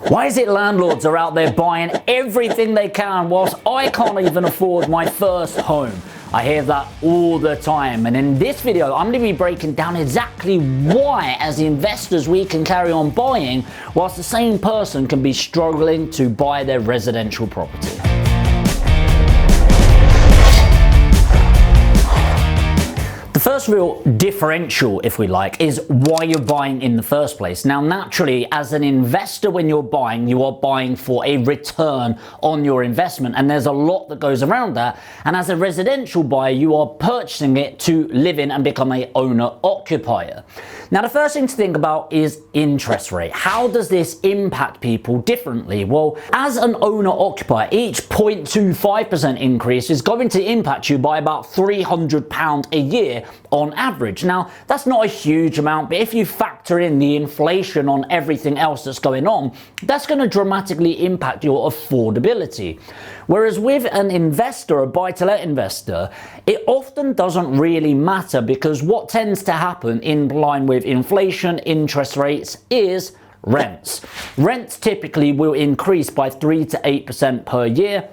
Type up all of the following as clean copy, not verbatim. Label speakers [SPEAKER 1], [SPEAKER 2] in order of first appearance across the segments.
[SPEAKER 1] Why is it landlords are out there buying everything they can whilst I can't even afford my first home? I hear that all the time, and in this video I'm going to be breaking down exactly why as investors we can carry on buying whilst the same person can be struggling to buy their residential property. The first real differential, if we like, is why you're buying in the first place. Now, naturally, as an investor, when you're buying, you are buying for a return on your investment, and there's a lot that goes around that. And as a residential buyer, you are purchasing it to live in and become an owner-occupier. Now, the first thing to think about is interest rate. How does this impact people differently? Well, as an owner-occupier, each 0.25% increase is going to impact you by about £300 a year on average. Now, that's not a huge amount, but if you factor in the inflation on everything else that's going on, that's going to dramatically impact your affordability. Whereas with an investor, a buy-to-let investor, it often doesn't really matter, because what tends to happen in line with inflation, interest rates, is rents. Rents typically will increase by 3 to 8% per year.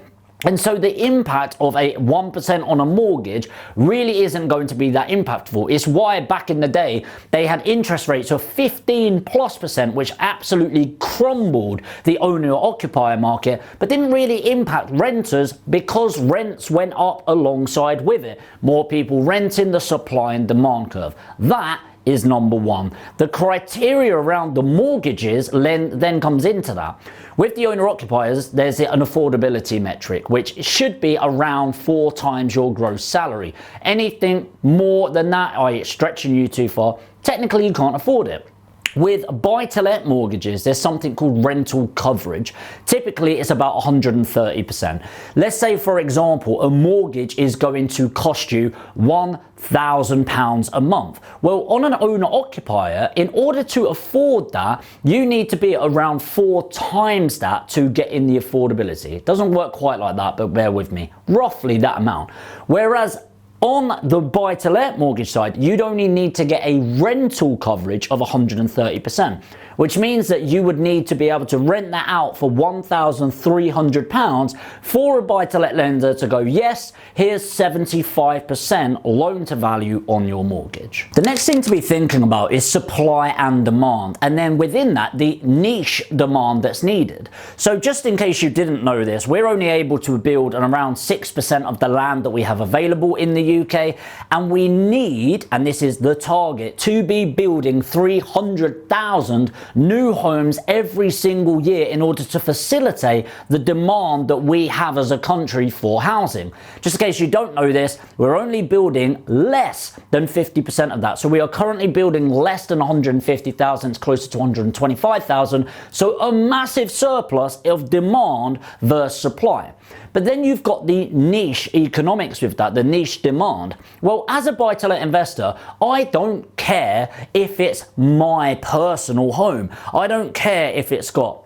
[SPEAKER 1] And so the impact of a 1% on a mortgage really isn't going to be that impactful. It's why back in the day they had interest rates of 15+%, which absolutely crumbled the owner-occupier market, but didn't really impact renters because rents went up alongside with it. More people renting, the supply and demand curve. That is number one. The criteria around the mortgages then comes into that. With the owner-occupiers, there's an affordability metric, which should be around 4 times your gross salary. Anything more than that, i.e. stretching you too far, technically you can't afford it. With buy-to-let mortgages, there's something called rental coverage. Typically, it's about 130%. Let's say, for example, a mortgage is going to cost you £1,000 a month. Well, on an owner-occupier, in order to afford that, you need to be around 4 times that to get in the affordability. It doesn't work quite like that, but bear with me. Roughly that amount. Whereas on the buy-to-let mortgage side, you'd only need to get a rental coverage of 130%, which means that you would need to be able to rent that out for £1,300 for a buy-to-let lender to go, yes, here's 75% loan to value on your mortgage. The next thing to be thinking about is supply and demand, and then within that, the niche demand that's needed. So just in case you didn't know this, we're only able to build on around 6% of the land that we have available in the UK, and we need, and this is the target, to be building 300,000 new homes every single year in order to facilitate the demand that we have as a country for housing. Just in case you don't know this, we're only building less than 50% of that. So we are currently building less than 150,000, it's closer to 125,000. So a massive surplus of demand versus supply. But then you've got the niche economics with that, the niche demand. Well, as a buy-to-let investor, I don't care if it's my personal home. I don't care if it's got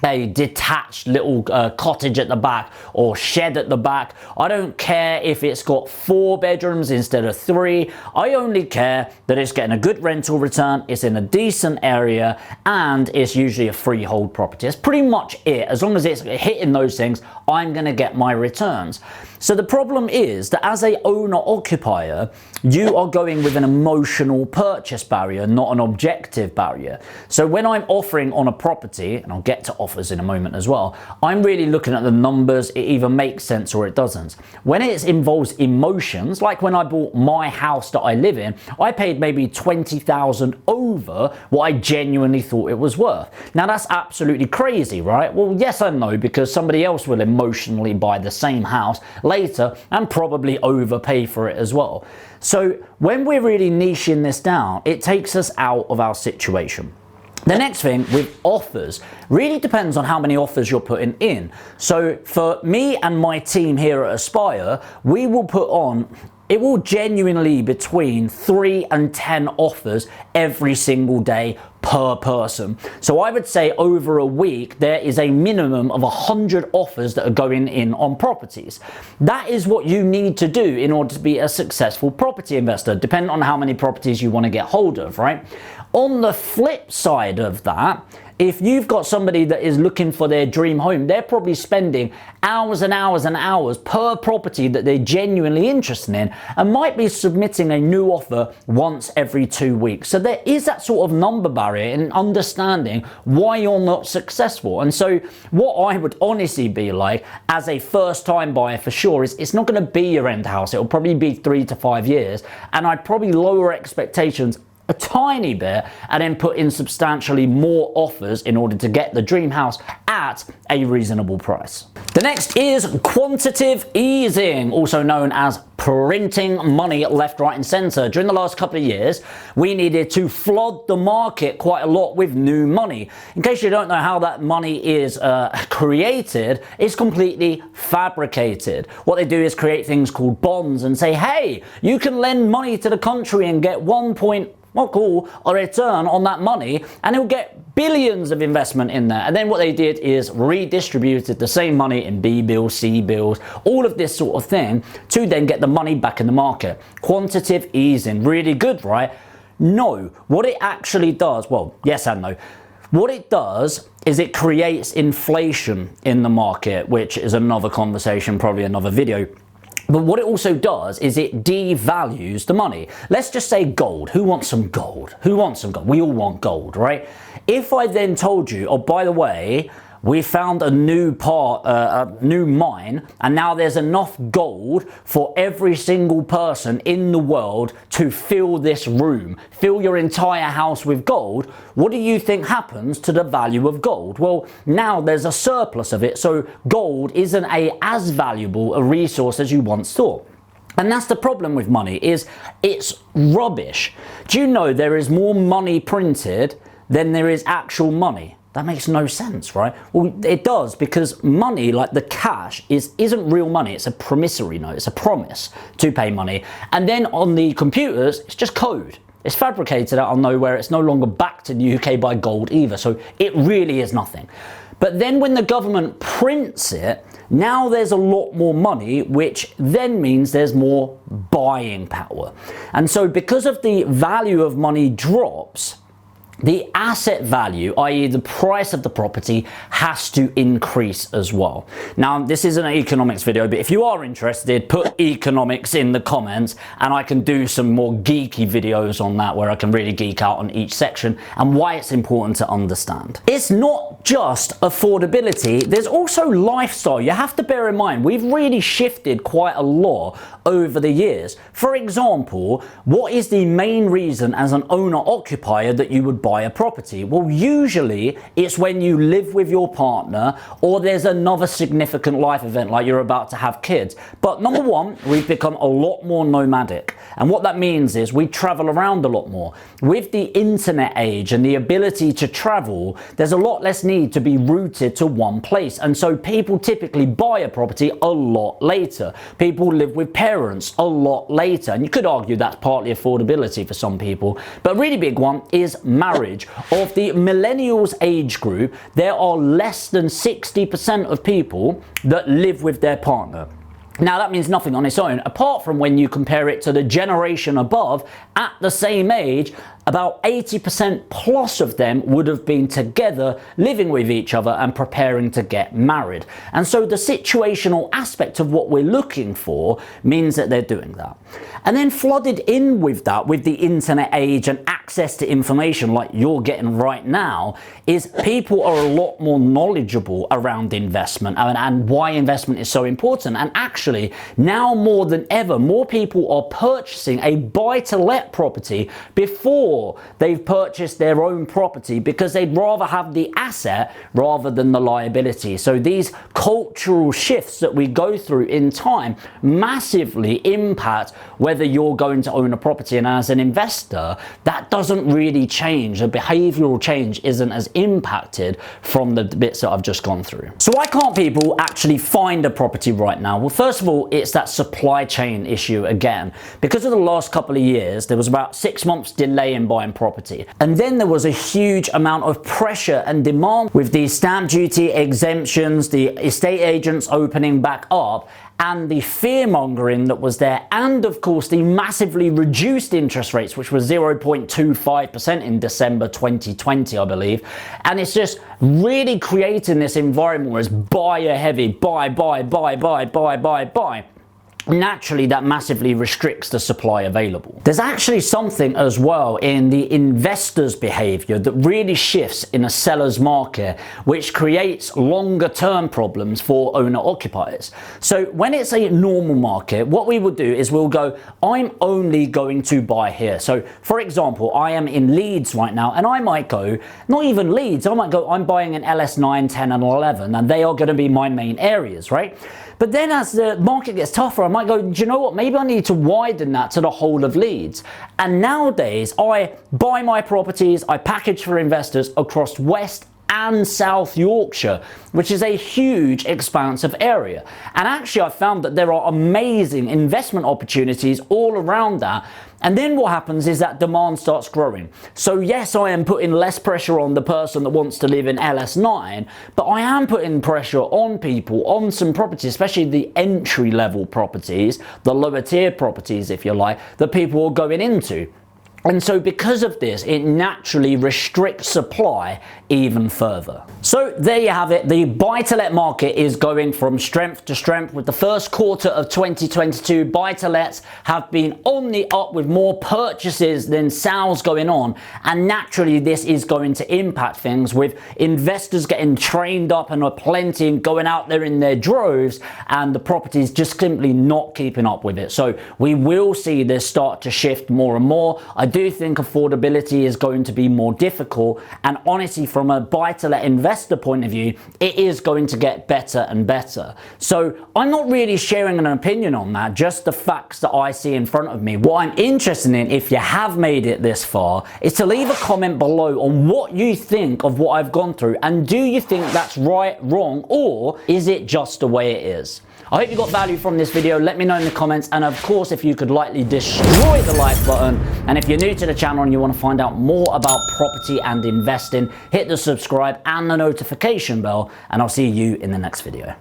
[SPEAKER 1] a detached little cottage at the back or shed at the back. I don't care if it's got 4 bedrooms instead of 3. I only care that it's getting a good rental return, it's in a decent area, and it's usually a freehold property. That's pretty much it. As long as it's hitting those things, I'm going to get my returns. So the problem is that as a owner-occupier, you are going with an emotional purchase barrier, not an objective barrier. So when I'm offering on a property, and I'll get to offers in a moment as well, I'm really looking at the numbers. It either makes sense or it doesn't. When it involves emotions, like when I bought my house that I live in, I paid maybe 20,000 over what I genuinely thought it was worth. Now that's absolutely crazy, right? Well, yes and no, because somebody else will emotionally buy the same house later and probably overpay for it as well. So when we're really niching this down, it takes us out of our situation. The next thing with offers really depends on how many offers you're putting in. So for me and my team here at Aspire, we will put on, it will genuinely between 3 and 10 offers every single day per person. So I would say over a week there is a minimum of 100 offers that are going in on properties. That is what you need to do in order to be a successful property investor, depending on how many properties you want to get hold of, right? On the flip side of that if you've got somebody that is looking for their dream home, they're probably spending hours and hours and hours per property that they're genuinely interested in, and might be submitting a new offer once every 2 weeks. So there is that sort of number barrier in understanding why you're not successful. And so what I would honestly be like as a first time buyer for sure is it's not going to be your end house. It'll probably be 3 to 5 years, and I'd probably lower expectations a tiny bit and then put in substantially more offers in order to get the dream house at a reasonable price. The next is quantitative easing, also known as printing money left, right and center. During the last couple of years, we needed to flood the market quite a lot with new money. In case you don't know how that money is created, it's completely fabricated. What they do is create things called bonds and say, hey, you can lend money to the country and get a return on that money, and it'll get billions of investment in there. And then what they did is redistributed the same money in B bills, C bills, all of this sort of thing, to then get the money back in the market. Quantitative easing, really good, right? No, what it actually does, well, yes and no. What it does is it creates inflation in the market, which is another conversation, probably another video. But what it also does is it devalues the money. Let's just say gold. Who wants some gold? Who wants some gold? We all want gold, right? If I then told you, oh, by the way, we found a new mine, and now there's enough gold for every single person in the world to fill this room, fill your entire house with gold, what do you think happens to the value of gold? Well, now there's a surplus of it, so gold isn't as valuable a resource as you once thought. And that's the problem with money, is it's rubbish. Do you know there is more money printed than there is actual money? That makes no sense, right? Well, it does, because money, like the cash, isn't real money. It's a promissory note. It's a promise to pay money. And then on the computers, it's just code. It's fabricated out of nowhere. It's no longer backed in the UK by gold either. So it really is nothing. But then when the government prints it, now there's a lot more money, which then means there's more buying power. And so because of the value of money drops, the asset value, i.e. the price of the property, has to increase as well. Now, this isn't an economics video, but if you are interested, put economics in the comments and I can do some more geeky videos on that, where I can really geek out on each section and why it's important to understand. It's not just affordability, there's also lifestyle. You have to bear in mind, we've really shifted quite a lot over the years. For example, what is the main reason as an owner-occupier that you would buy a property? Well, usually it's when you live with your partner, or there's another significant life event like you're about to have kids. But number one, we've become a lot more nomadic, and what that means is we travel around a lot more. With the internet age and the ability to travel, there's a lot less need to be rooted to one place, and so people typically buy a property a lot later. People live with parents a lot later, and you could argue that's partly affordability for some people. But a really big one is marriage. Of the millennials age group, there are less than 60% of people that live with their partner. Now, that means nothing on its own, apart from when you compare it to the generation above at the same age. About 80% plus of them would have been together, living with each other and preparing to get married. And so the situational aspect of what we're looking for means that they're doing that. And then flooded in with that, with the internet age and access to information like you're getting right now, is people are a lot more knowledgeable around investment and why investment is so important. And actually, now more than ever, more people are purchasing a buy-to-let property before they've purchased their own property, because they'd rather have the asset rather than the liability. So these cultural shifts that we go through in time massively impact whether you're going to own a property. And as an investor, that doesn't really change. The behavioral change isn't as impacted from the bits that I've just gone through. So why can't people actually find a property right now? Well, first of all, it's that supply chain issue again. Because of the last couple of years, there was about 6 months delay in and buying property. And then there was a huge amount of pressure and demand with the stamp duty exemptions, the estate agents opening back up, and the fear-mongering that was there, and of course the massively reduced interest rates, which was 0.25% in December 2020, I believe. And it's just really creating this environment where it's buyer heavy, buy. Naturally, that massively restricts the supply available. There's actually something as well in the investor's behavior that really shifts in a seller's market, which creates longer term problems for owner occupiers. So when it's a normal market, what we will do is we'll go, I'm only going to buy here. So for example, I am in Leeds right now, and I might go, not even Leeds, I might go, I'm buying in LS 9, 10 and 11, and they are going to be my main areas, right? But then as the market gets tougher, I might go, do you know what? Maybe I need to widen that to the whole of Leeds. And nowadays, I buy my properties, I package for investors across West and South Yorkshire, which is a huge expansive area. And actually I found that there are amazing investment opportunities all around that. And then what happens is that demand starts growing. So yes, I am putting less pressure on the person that wants to live in LS9, but I am putting pressure on people on some properties, especially the entry level properties, the lower tier properties, if you like, that people are going into. And so because of this, it naturally restricts supply even further. So there you have it. The buy-to-let market is going from strength to strength. With the first quarter of 2022, buy-to-lets have been on the up with more purchases than sales going on. And naturally, this is going to impact things with investors getting trained up and are plenty and going out there in their droves, and the properties just simply not keeping up with it. So we will see this start to shift more and more. I do think affordability is going to be more difficult, and honestly, from a buy-to-let investor point of view, it is going to get better and better. So I'm not really sharing an opinion on that, just the facts that I see in front of me. What I'm interested in, if you have made it this far, is to leave a comment below on what you think of what I've gone through, and do you think that's right, wrong, or is it just the way it is? I hope you got value from this video. Let me know in the comments, and of course, if you could lightly destroy the like button, and if you're new to the channel and you want to find out more about property and investing, hit the subscribe and the notification bell, and I'll see you in the next video.